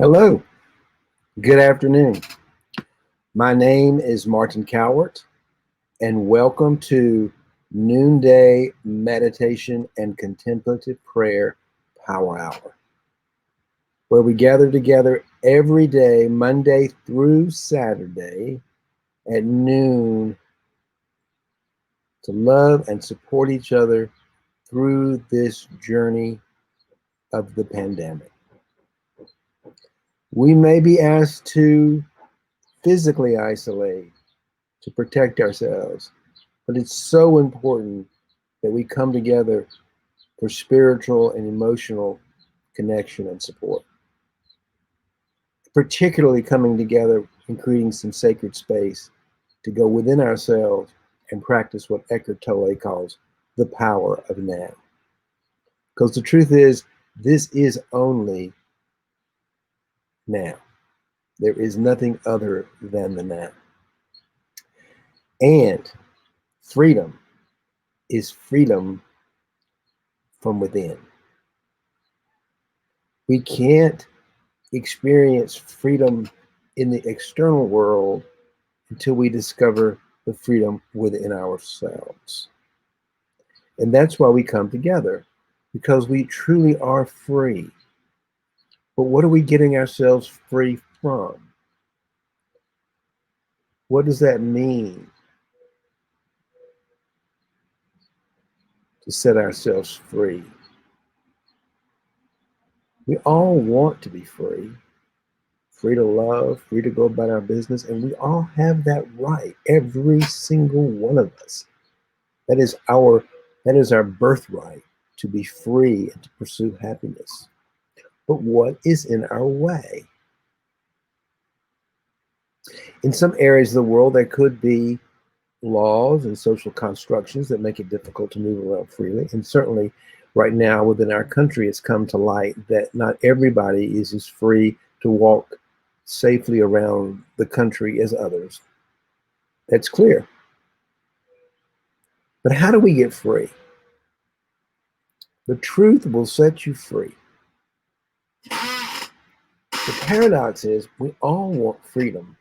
Hello, good afternoon. My name is Martin Cowart, and welcome to Noonday Meditation and Contemplative Prayer Power Hour, where we gather together every day, Monday through Saturday at noon, to love and support each other through this journey of the pandemic. We may be asked to physically isolate to protect ourselves, but it's so important that we come together for spiritual and emotional connection and support. Particularly coming together and creating some sacred space to go within ourselves and practice what Eckhart Tolle calls the power of now. Because the truth is, this is only now. There is nothing other than the now. And freedom is freedom from within. We can't experience freedom in the external world until we discover the freedom within ourselves. And that's why we come together, because we truly are free. But what are we getting ourselves free from? What does that mean to set ourselves free? We all want to be free to love, free to go about our business, and we all have that right, every single one of us. That is our birthright, to be free and to pursue happiness. But what is in our way? In some areas of the world, there could be laws and social constructions that make it difficult to move around freely. And certainly right now within our country, it's come to light that not everybody is as free to walk safely around the country as others. That's clear. But how do we get free? The truth will set you free. The paradox is we all want freedom,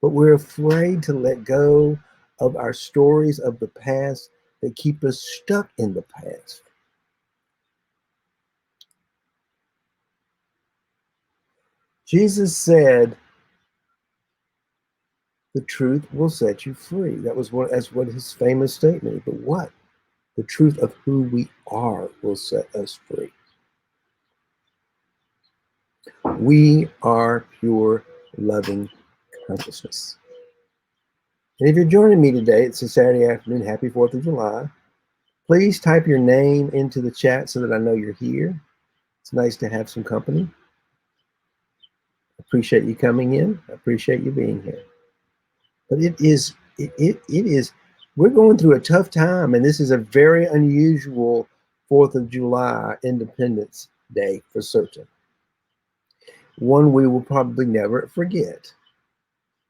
but we're afraid to let go of our stories of the past that keep us stuck in the past. Jesus said, the truth will set you free. That's what his famous statement. But what? The truth of who we are will set us free. We are pure, loving consciousness. And if you're joining me today, it's a Saturday afternoon. Happy 4th of July. Please type your name into the chat so that I know you're here. It's nice to have some company. Appreciate you coming in. I appreciate you being here. But it is, we're going through a tough time, and this is a very unusual 4th of July Independence Day for certain. One we will probably never forget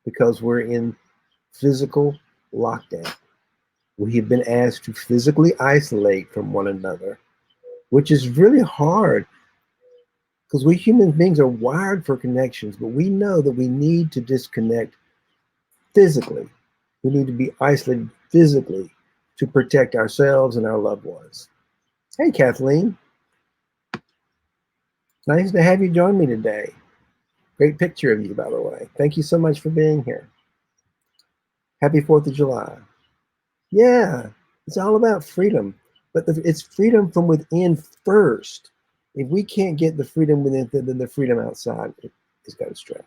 because we're in physical lockdown. We have been asked to physically isolate from one another, which is really hard because we human beings are wired for connections, but we know that we need to disconnect physically. We need to be isolated physically to protect ourselves and our loved ones. Hey, Kathleen. Nice to have you join me today. Great picture of you, by the way. Thank you so much for being here. Happy 4th of July. Yeah, it's all about freedom, but it's freedom from within first. If we can't get the freedom within, then the freedom outside is got to stray.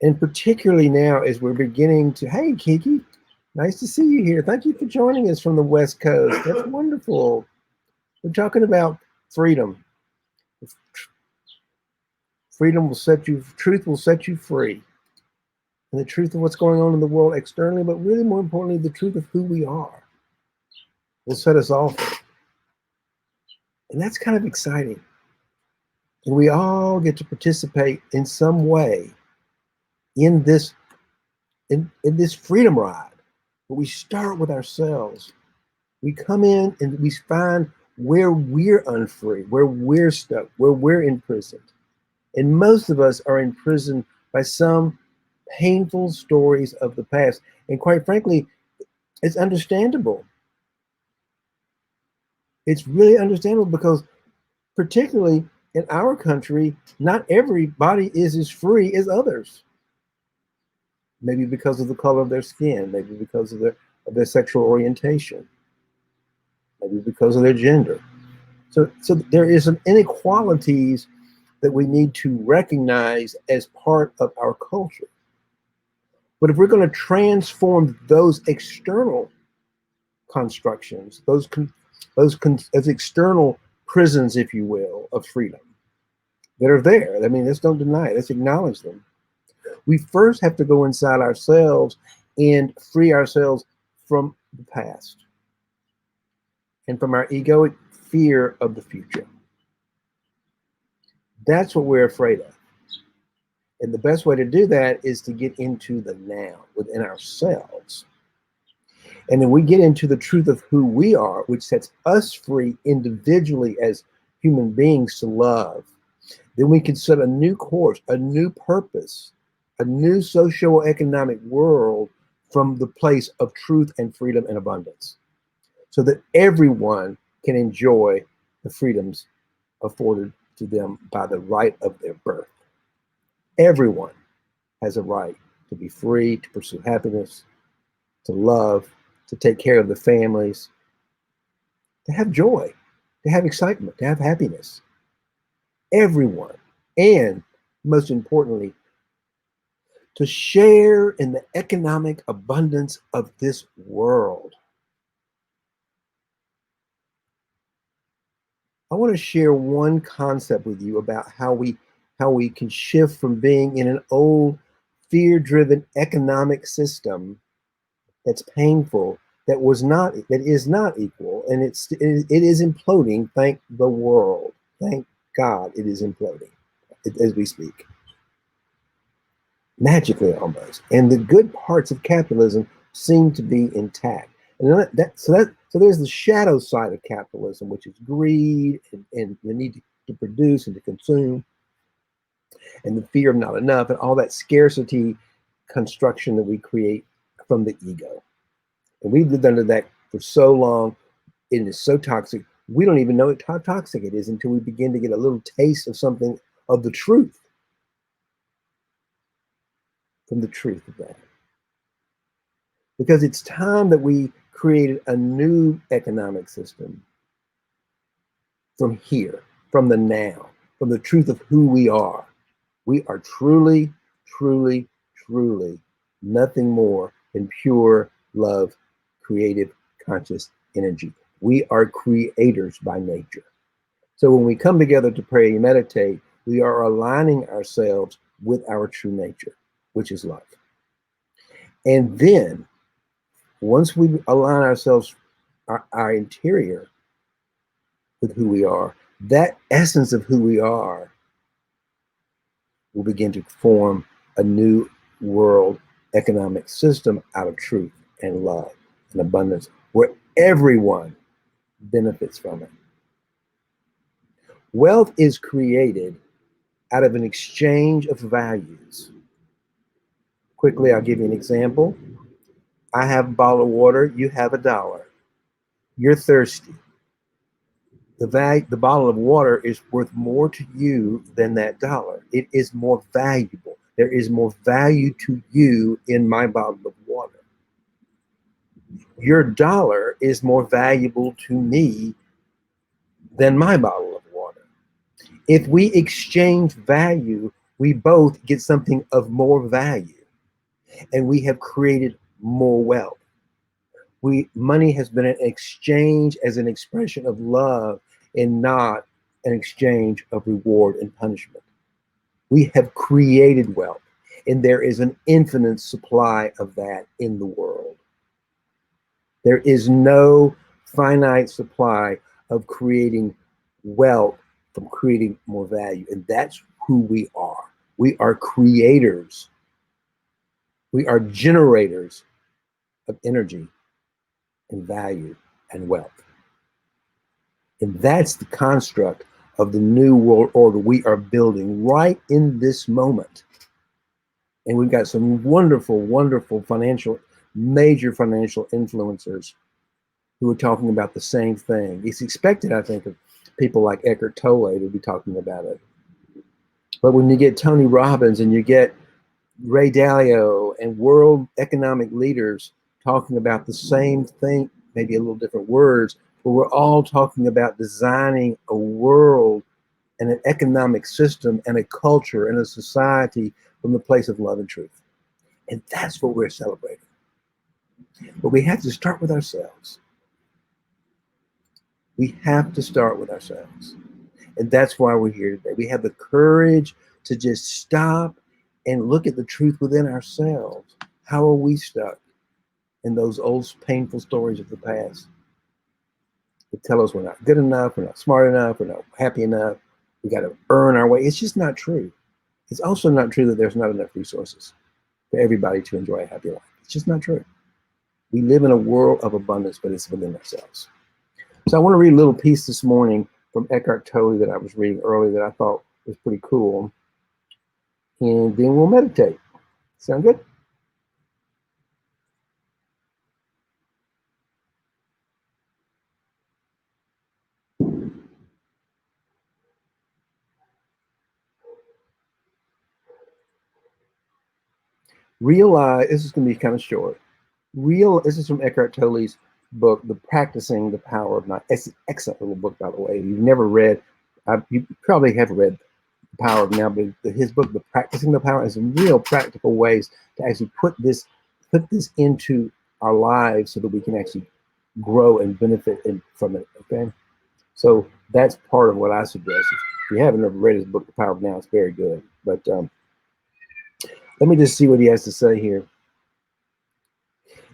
And particularly now, as we're beginning to, hey, Kiki, nice to see you here. Thank you for joining us from the West Coast. That's wonderful. We're talking about freedom. Freedom will set you, truth will set you free. And the truth of what's going on in the world externally, but really more importantly, the truth of who we are will set us all free. And that's kind of exciting. And we all get to participate in some way in this freedom ride. But we start with ourselves. We come in and we find where we're unfree, where we're stuck, where we're imprisoned. And most of us are imprisoned by some painful stories of the past. And quite frankly, it's understandable. It's really understandable because, particularly in our country, not everybody is as free as others. Maybe because of the color of their skin, maybe because of their sexual orientation, maybe because of their gender. So there is some inequalities that we need to recognize as part of our culture. But if we're going to transform those external constructions, those external prisons, if you will, of freedom that are there, I mean, let's don't deny it. Let's acknowledge them. We first have to go inside ourselves and free ourselves from the past and from our egoic fear of the future. That's what we're afraid of. And the best way to do that is to get into the now within ourselves. And then we get into the truth of who we are, which sets us free individually as human beings to love. Then we can set a new course, a new purpose, a new socio-economic world from the place of truth and freedom and abundance, so that everyone can enjoy the freedoms afforded to them by the right of their birth. Everyone has a right to be free, to pursue happiness, to love, to take care of the families, to have joy, to have excitement, to have happiness. Everyone. And most importantly, to share in the economic abundance of this world. I want to share one concept with you about how we can shift from being in an old fear-driven economic system that's painful, that is not equal, and it is imploding. Thank the world. Thank God it is imploding as we speak. Magically almost. And the good parts of capitalism seem to be intact. And so there's the shadow side of capitalism, which is greed and the need to produce and to consume, and the fear of not enough, and all that scarcity construction that we create from the ego. And we've lived under that for so long. It is so toxic. We don't even know how toxic it is until we begin to get a little taste of something of the truth. From the truth of that. Because it's time that we created a new economic system from here, from the now, from the truth of who we are. We are truly, truly, truly nothing more than pure love, creative, conscious energy. We are creators by nature. So when we come together to pray and meditate, we are aligning ourselves with our true nature, which is love. And then, once we align ourselves, our interior with who we are, that essence of who we are will begin to form a new world economic system out of truth and love and abundance, where everyone benefits from it. Wealth is created out of an exchange of values. Quickly, I'll give you an example. I have a bottle of water, you have $1. You're thirsty. The bottle of water is worth more to you than that dollar. It is more valuable. There is more value to you in my bottle of water. Your dollar is more valuable to me than my bottle of water. If we exchange value, we both get something of more value, and we have created more wealth. Money has been an exchange as an expression of love and not an exchange of reward and punishment. We have created wealth, and there is an infinite supply of that in the world. There is no finite supply of creating wealth from creating more value, and that's who we are. We are creators. We are generators of energy and value and wealth. And that's the construct of the new world order we are building right in this moment. And we've got some wonderful, wonderful major financial influencers who are talking about the same thing. It's expected, I think, of people like Eckhart Tolle to be talking about it. But when you get Tony Robbins and you get Ray Dalio and world economic leaders talking about the same thing, maybe a little different words, but we're all talking about designing a world and an economic system and a culture and a society from the place of love and truth. And that's what we're celebrating. But we have to start with ourselves. We have to start with ourselves. And that's why we're here today. We have the courage to just stop and look at the truth within ourselves. How are we stuck in those old painful stories of the past that tell us we're not good enough, we're not smart enough, we're not happy enough, we got to earn our way? It's just not true. It's also not true that there's not enough resources for everybody to enjoy a happy life. It's just not true. We live in a world of abundance, but it's within ourselves. So I want to read a little piece this morning from Eckhart Tolle that I was reading earlier that I thought was pretty cool. And then we'll meditate. Sound good? Realize, this is going to be kind of short. This is from Eckhart Tolle's book, The Practicing the Power of Not. It's an excellent little book, by the way. If you've never read, you probably have read The Power of Now, but his book, The Practicing the Power, has some real practical ways to actually put this into our lives so that we can actually grow and benefit from it. Okay, so that's part of what I suggest. If you haven't ever read his book, The Power of Now, it's very good. But let me just see what he has to say here.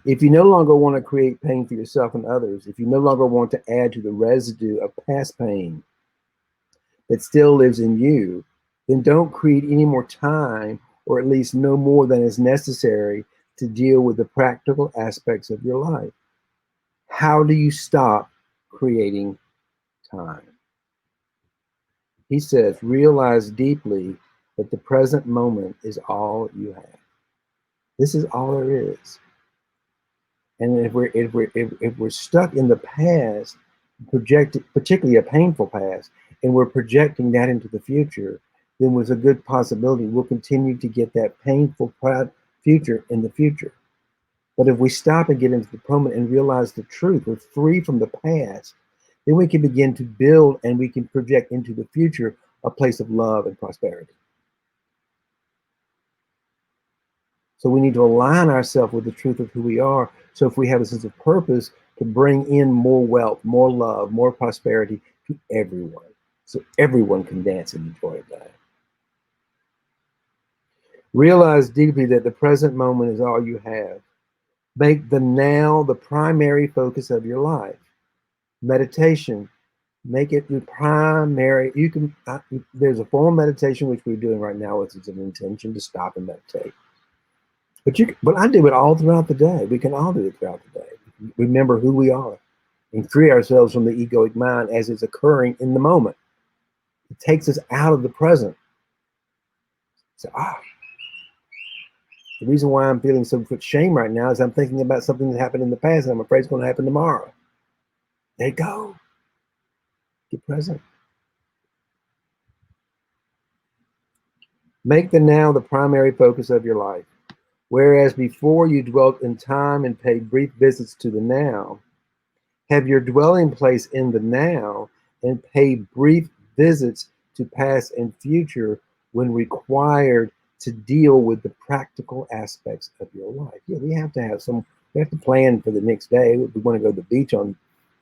If you no longer want to create pain for yourself and others, if you no longer want to add to the residue of past pain that still lives in you, then don't create any more time, or at least no more than is necessary to deal with the practical aspects of your life. How do you stop creating time? He says, realize deeply that the present moment is all you have. This is all there is. And if we're stuck in the past, particularly a painful past, and we're projecting that into the future, then there's a good possibility we'll continue to get that painful, proud future in the future. But if we stop and get into the moment and realize the truth, we're free from the past, then we can begin to build and we can project into the future a place of love and prosperity. So we need to align ourselves with the truth of who we are. So if we have a sense of purpose, to bring in more wealth, more love, more prosperity to everyone. So everyone can dance and enjoy that. Realize deeply that the present moment is all you have. Make the now the primary focus of your life. Meditation, make it the primary. You can. There's a form of meditation which we're doing right now, which is an intention to stop and meditate. But I do it all throughout the day. We can all do it throughout the day. Remember who we are and free ourselves from the egoic mind as it's occurring in the moment. It takes us out of the present. So, the reason why I'm feeling so much shame right now is I'm thinking about something that happened in the past and I'm afraid it's going to happen tomorrow. There you go. Get present. Make the now the primary focus of your life. Whereas before you dwelt in time and paid brief visits to the now, have your dwelling place in the now and pay brief visits to past and future when required to deal with the practical aspects of your life. Yeah, we have to plan for the next day. If we want to go to the beach on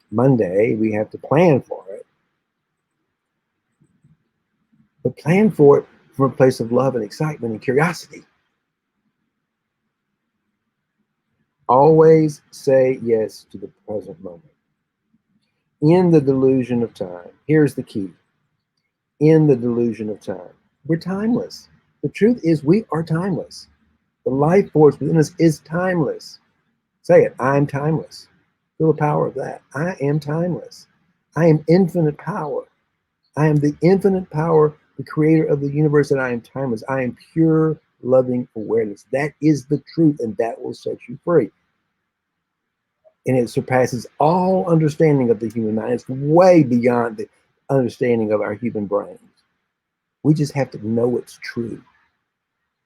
Monday, we have to plan for it. But plan for it from a place of love and excitement and curiosity. Always say yes to the present moment. In the delusion of time, here's the key. In the delusion of time, we're timeless. The truth is we are timeless. The life force within us is timeless. Say it, I'm timeless. Feel the power of that. I am timeless. I am infinite power. I am the infinite power, the creator of the universe, and I am timeless. I am pure, loving awareness. That is the truth, and that will set you free. And it surpasses all understanding of the human mind. It's way beyond the understanding of our human brains. We just have to know it's true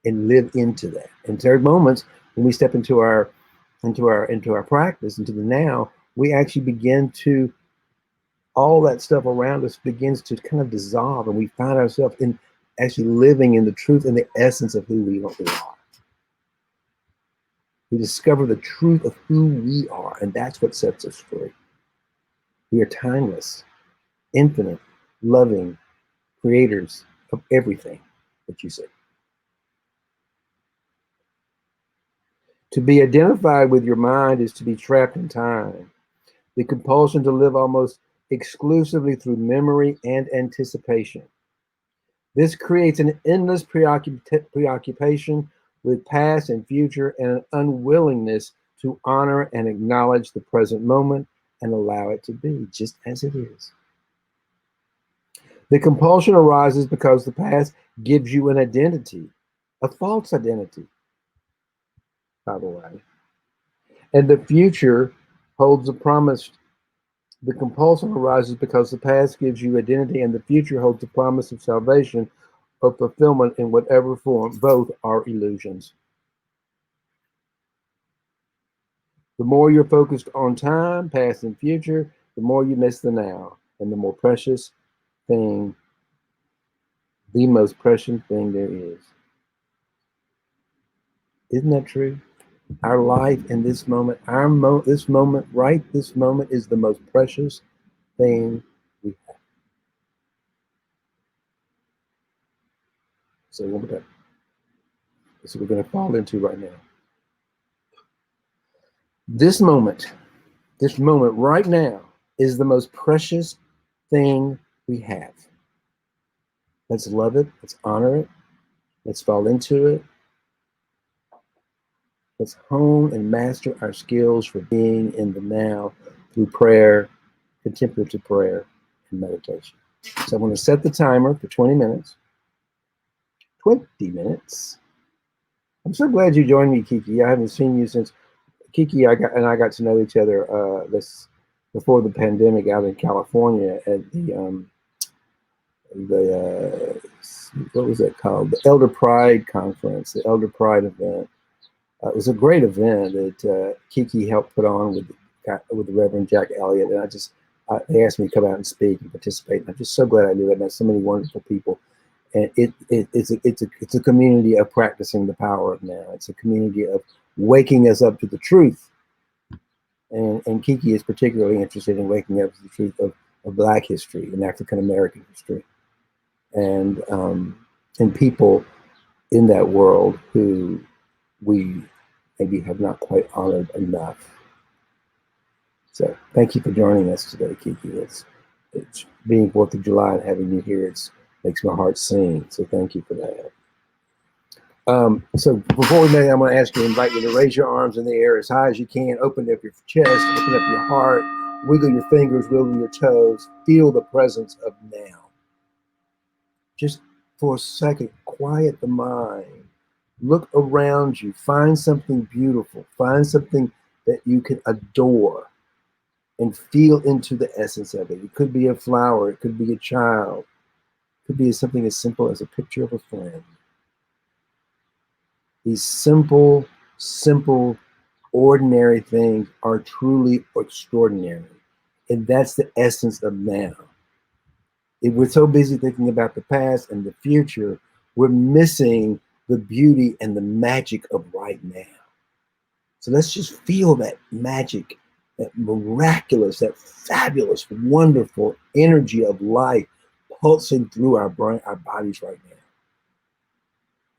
and live into that. And there are moments when we step into our practice, into the now, we actually begin to, all that stuff around us begins to kind of dissolve, and we find ourselves in actually living in the truth and the essence of who we are. We discover the truth of who we are, and that's what sets us free. We are timeless, infinite, loving creators of everything that you see. To be identified with your mind is to be trapped in time. The compulsion to live almost exclusively through memory and anticipation. This creates an endless preoccupation with past and future, and an unwillingness to honor and acknowledge the present moment and allow it to be just as it is. The compulsion arises because the past gives you an identity, a false identity, by the way, and the future holds a promise. The compulsion arises because the past gives you identity, and the future holds the promise of salvation or fulfillment in whatever form. Both are illusions. The more you're focused on time, past and future, the more you miss the now, and the more precious thing, the most precious thing there is. Isn't that true? Our life in this moment, this moment, right this moment, is the most precious thing we have. So one more time. This is what we're going to fall into right now. This moment right now is the most precious thing we have. Let's love it. Let's honor it. Let's fall into it. Let's hone and master our skills for being in the now through prayer, contemplative prayer, and meditation. So I'm going to set the timer for 20 minutes. 20 minutes. I'm so glad you joined me, Kiki. I haven't seen you since Kiki I got to know each other this before the pandemic out in California at the what was it called? The Elder Pride Conference, the Elder Pride event. It was a great event that Kiki helped put on with the Reverend Jack Elliott, and they asked me to come out and speak and participate. And I'm just so glad I did it. I met so many wonderful people, and it's a community of practicing the power of now. It's a community of waking us up to the truth, and Kiki is particularly interested in waking up to the truth of Black history and African American history, and people in that world who we maybe have not quite honored enough. So thank you for joining us today, Kiki. It's being 4th of July and having you here. It makes my heart sing. So thank you for that. So before we begin, I'm going to ask you to invite you to raise your arms in the air as high as you can. Open up your chest, open up your heart, wiggle your fingers, wiggle your toes. Feel the presence of now. Just for a second, quiet the mind. Look around you. Find something beautiful. Find something that you can adore and feel into the essence of it. It could be a flower. It could be a child. It could be something as simple as a picture of a friend. These simple, ordinary things are truly extraordinary. And that's the essence of now. If we're so busy thinking about the past and the future, we're missing the beauty and the magic of right now. So let's just feel that magic, that miraculous, that fabulous, wonderful energy of life pulsing through our brain, our bodies right now.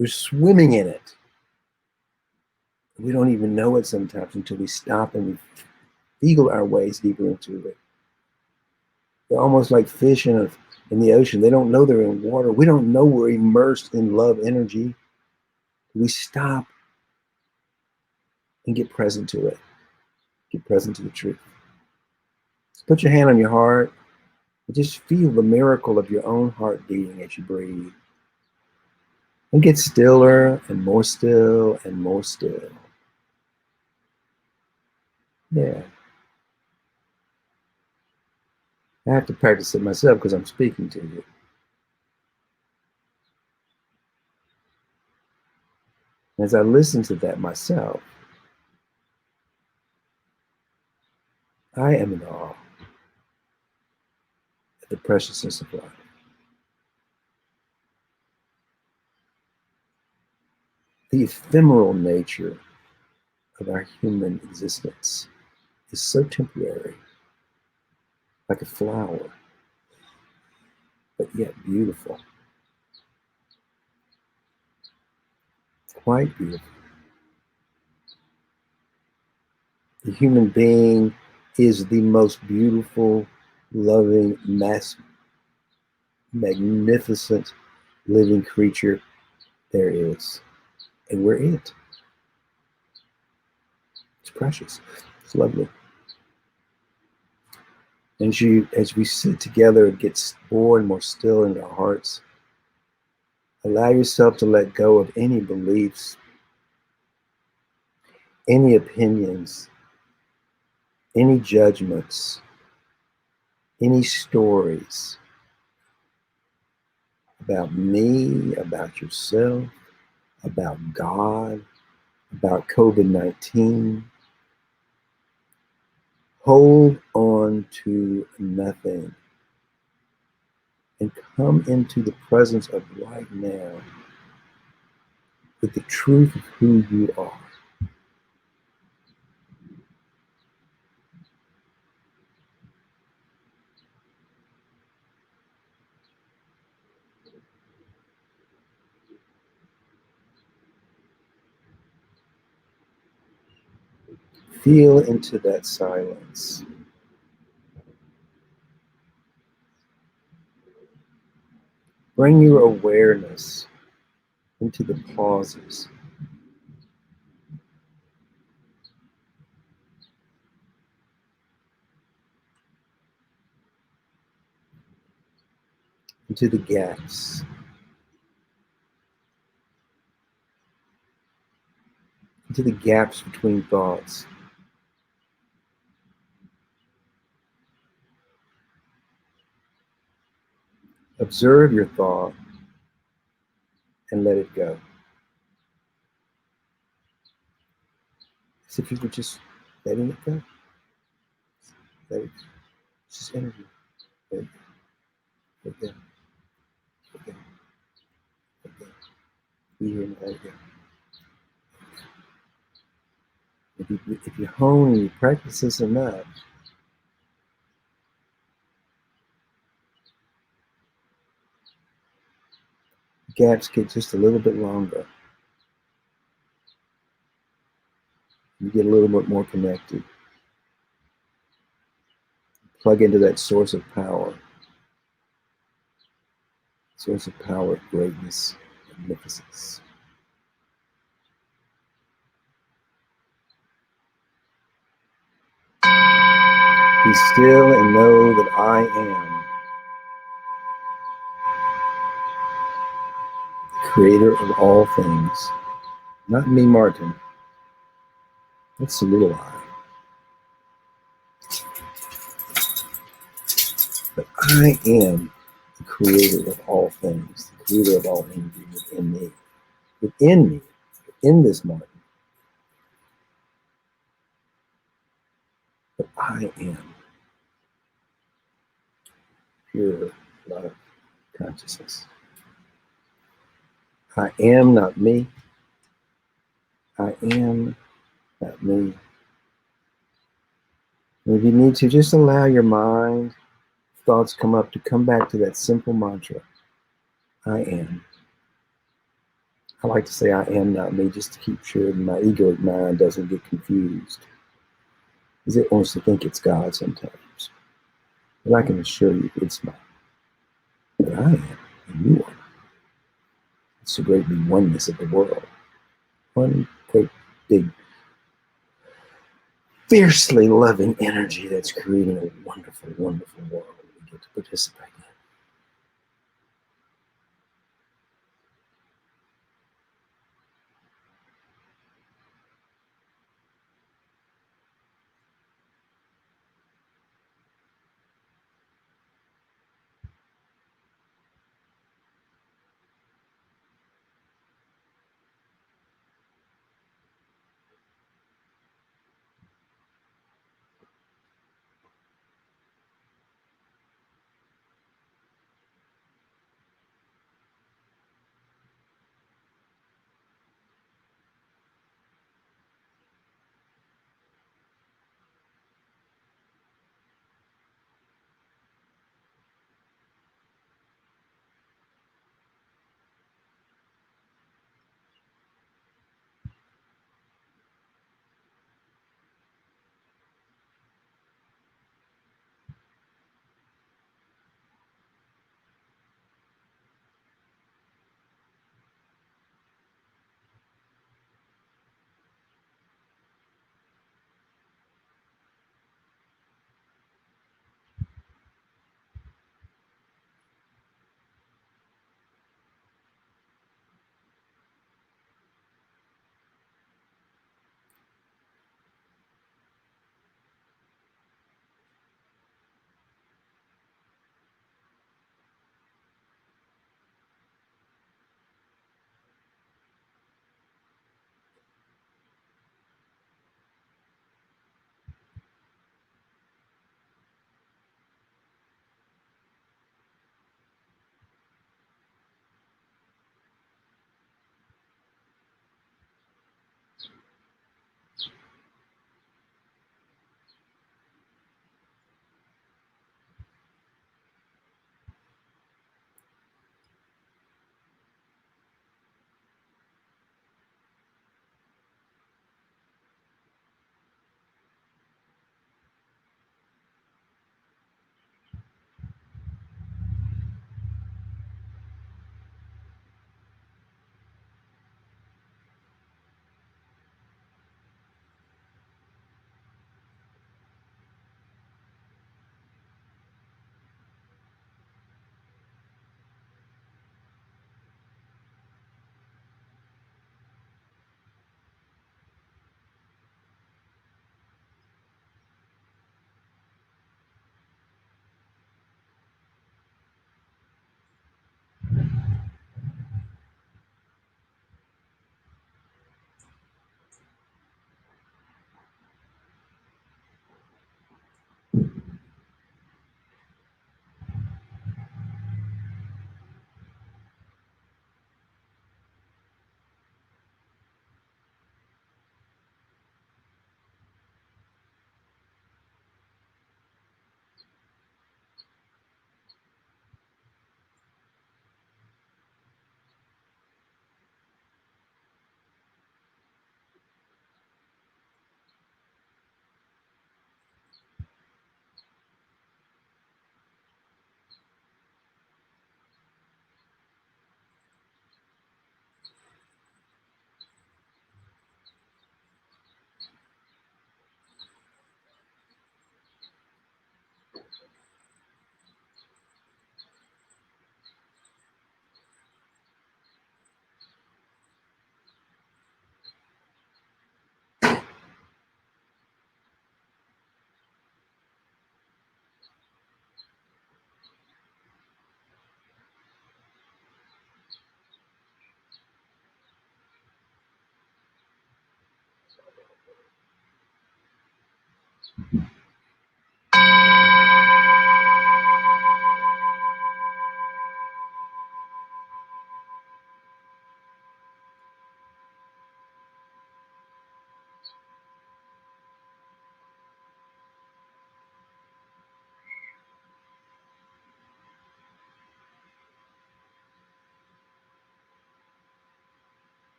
We're swimming in it. We don't even know it sometimes until we stop and we feel our ways deeper into it. They're almost like fish in the ocean. They don't know they're in water. We don't know we're immersed in love energy. We stop and get present to it. Get present to the truth. So put your hand on your heart. Just feel the miracle of your own heart beating as you breathe. And get stiller and more still and more still. Yeah. I have to practice it myself because I'm speaking to you. As I listen to that myself, I am in awe at the preciousness of life. The ephemeral nature of our human existence is so temporary, like a flower, but yet beautiful, quite beautiful. The human being is the most beautiful, loving, magnificent living creature there is. And we're it. It's precious. It's lovely. As we sit together, it gets more and more still in our hearts. Allow yourself to let go of any beliefs, any opinions, any judgments, any stories about me, about yourself, about God, about COVID-19. Hold on to nothing and come into the presence of right now with the truth of who you are. Feel into that silence. Bring your awareness into the pauses. Into the gaps. Into the gaps between thoughts. Observe your thought and let it go. As if you were just letting it go. Let it go. It's just energy. Let it go. Let it go. Let it go. Let it go. Be here and let it go. If you hone and you practice this enough, gaps get just a little bit longer. You get a little bit more connected. Plug into that source of power. Source of power, greatness, magnificence. Be still and know that I am the creator of all things. Not me, Martin. That's the little I. But I am the creator of all things, the creator of all energy within me. Within me, within this Martin. But I am pure love consciousness. I am not me. I am not me. And if you need to, just allow your mind, thoughts come up, to come back to that simple mantra. I am. I like to say I am not me, just to keep sure my egoic mind doesn't get confused, because it wants to think it's God sometimes. But I can assure you it's not. But I am, and you are. It's the great big oneness of the world. One great big, fiercely loving energy that's creating a wonderful, wonderful world. able to participate in.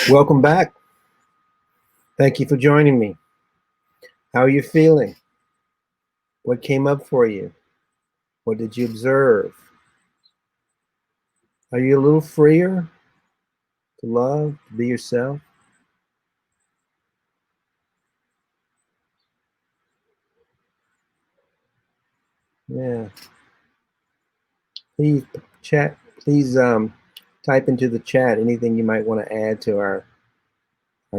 Welcome back. Thank you for joining me. How are you feeling? What came up for you? What did you observe? Are you a little freer to love, to be yourself? Yeah. Please chat. Please type into the chat anything you might want to add to our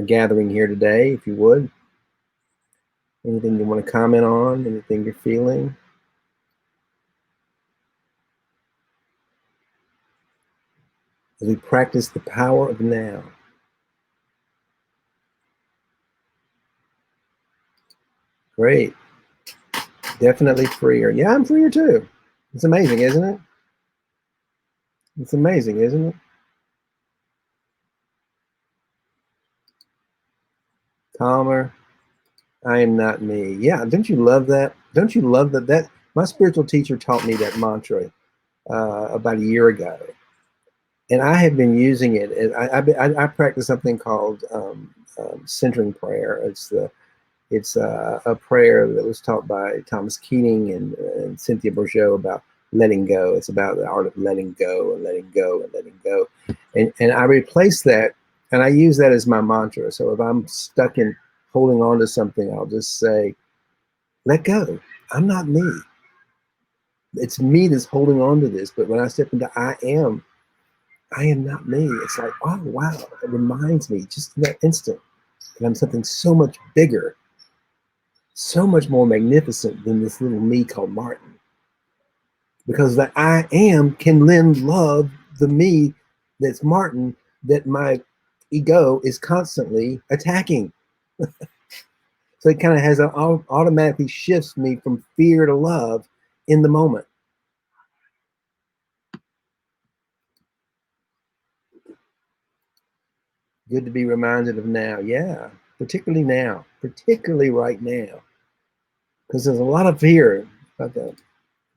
gathering here today, if you would. Anything you want to comment on, anything you're feeling. As we practice the power of now. Great. Definitely freer. Yeah, I'm freer too. It's amazing, isn't it? It's amazing, isn't it? Calmer. I am not me. Yeah, don't you love that? Don't you love that? That my spiritual teacher taught me that mantra about a year ago, and I have been using it. And I practice something called centering prayer. It's a prayer that was taught by Thomas Keating and Cynthia Bourgeot about letting go. It's about the art of letting go and letting go and letting go. And I replace that and I use that as my mantra. So if I'm stuck in holding on to something, I'll just say, let go. I'm not me. It's me that's holding on to this. But when I step into I am not me. It's like, oh, wow. It reminds me just in that instant that I'm something so much bigger, so much more magnificent than this little me called Martin. Because the I am can lend love the me that's Martin that my ego is constantly attacking. So it kind of has automatically shifts me from fear to love in the moment. Good to be reminded of now. Yeah, particularly right now, because there's a lot of fear about that.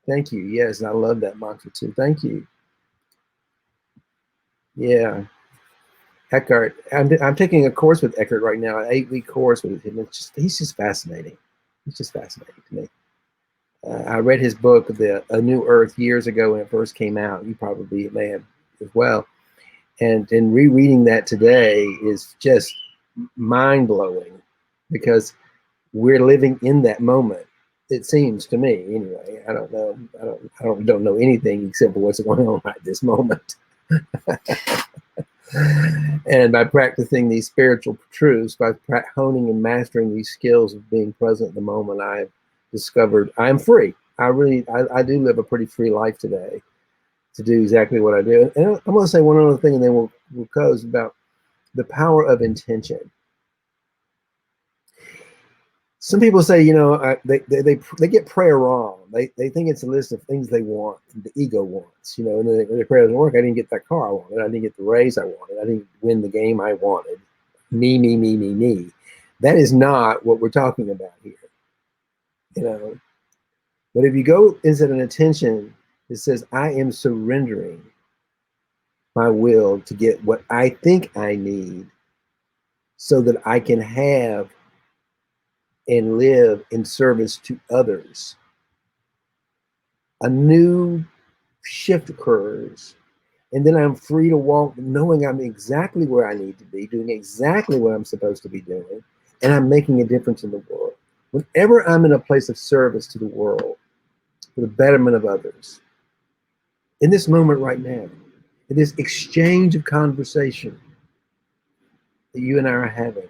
Thank you. Yes, I love that mantra too. Thank you. Yeah. Eckhart. I'm taking a course with Eckhart right now, an 8-week course with him. He's just fascinating. He's just fascinating to me. I read his book, A New Earth, years ago when it first came out. You probably may have as well. And rereading that today is just mind blowing because we're living in that moment. It seems to me, anyway. I don't know. I don't know anything except for what's going on right this moment. And by practicing these spiritual truths, by honing and mastering these skills of being present in the moment, I've discovered I'm free. I do live a pretty free life today to do exactly what I do. And I'm going to say one other thing, and then we'll close about the power of intention. Some people say, they get prayer wrong. They think it's a list of things they want, the ego wants, and then the prayer doesn't work. I didn't get that car I wanted. I didn't get the raise I wanted. I didn't win the game I wanted. Me, me, me, me, me. That is not what we're talking about here, But if you go into an intention, it says, I am surrendering my will to get what I think I need so that I can have and live in service to others. A new shift occurs, and then I'm free to walk knowing I'm exactly where I need to be, doing exactly what I'm supposed to be doing, and I'm making a difference in the world. Whenever I'm in a place of service to the world, for the betterment of others, in this moment right now, in this exchange of conversation that you and I are having,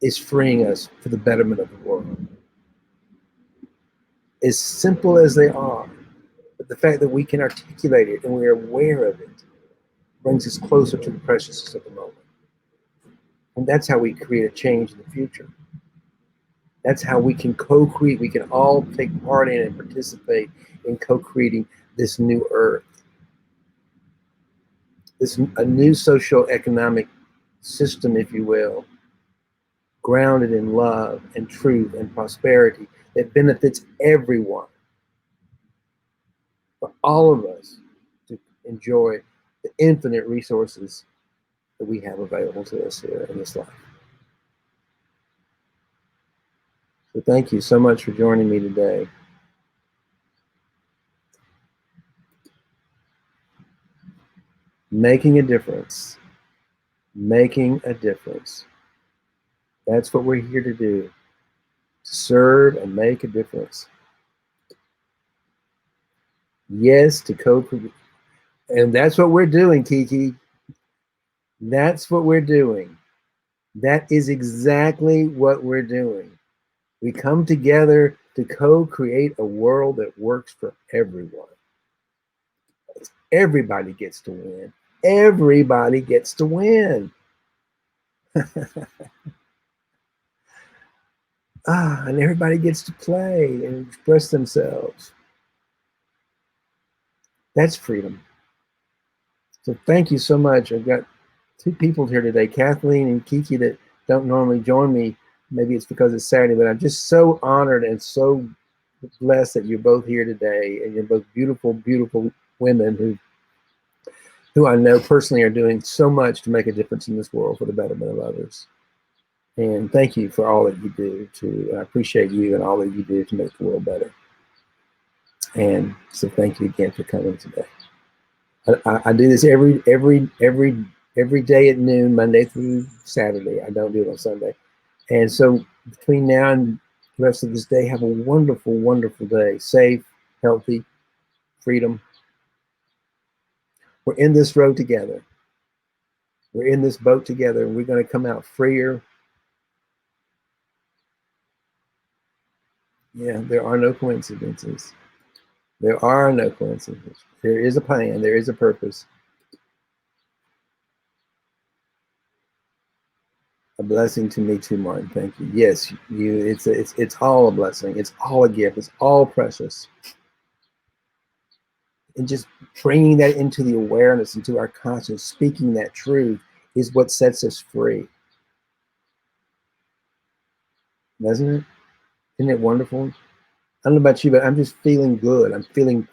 is freeing us for the betterment of the world. As simple as they are, but the fact that we can articulate it and we're aware of it brings us closer to the preciousness of the moment. And that's how we create a change in the future. That's how we can co-create. We can all take part in and participate in co-creating this new earth, a new socio-economic system, if you will, grounded in love and truth and prosperity that benefits everyone, for all of us to enjoy the infinite resources that we have available to us here in this life. So thank you so much for joining me today. Making a difference. Making a difference. That's what we're here to do. To serve and make a difference. Yes, to co-create. And that's what we're doing, Kiki. That's what we're doing. That is exactly what we're doing. We come together to co-create a world that works for everyone. Everybody gets to win. Everybody gets to win. And everybody gets to play and express themselves. That's freedom. So thank you so much. I've got two people here today, Kathleen and Kiki, that don't normally join me. Maybe it's because it's Saturday, but I'm just so honored and so blessed that you're both here today, and you're both beautiful, beautiful women who I know personally are doing so much to make a difference in this world for the betterment of others. And thank you for all that you do. I appreciate you and all that you do to make the world better. And so thank you again for coming today. I do this every day at noon, Monday through Saturday. I don't do it on Sunday. And so between now and the rest of this day, have a wonderful, wonderful day. Safe, healthy, freedom. We're in this road together. We're in this boat together, and we're going to come out freer. Yeah, there are no coincidences. There are no coincidences. There is a plan. There is a purpose. A blessing to me too, Martin. Thank you. Yes, it's all a blessing. It's all a gift. It's all precious. And just bringing that into the awareness, into our conscience, speaking that truth is what sets us free. Doesn't it? Isn't it wonderful? I don't know about you, but I'm just feeling good. I'm feeling,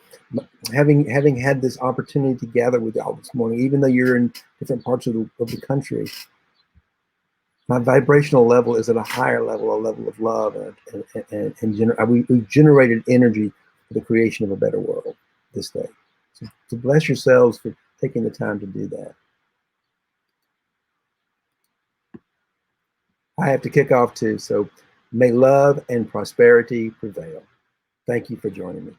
having had this opportunity to gather with y'all this morning, even though you're in different parts of the country, my vibrational level is at a higher level, a level of love, and we've generated energy for the creation of a better world this day. So bless yourselves for taking the time to do that. I have to kick off too, so may love and prosperity prevail. Thank you for joining me.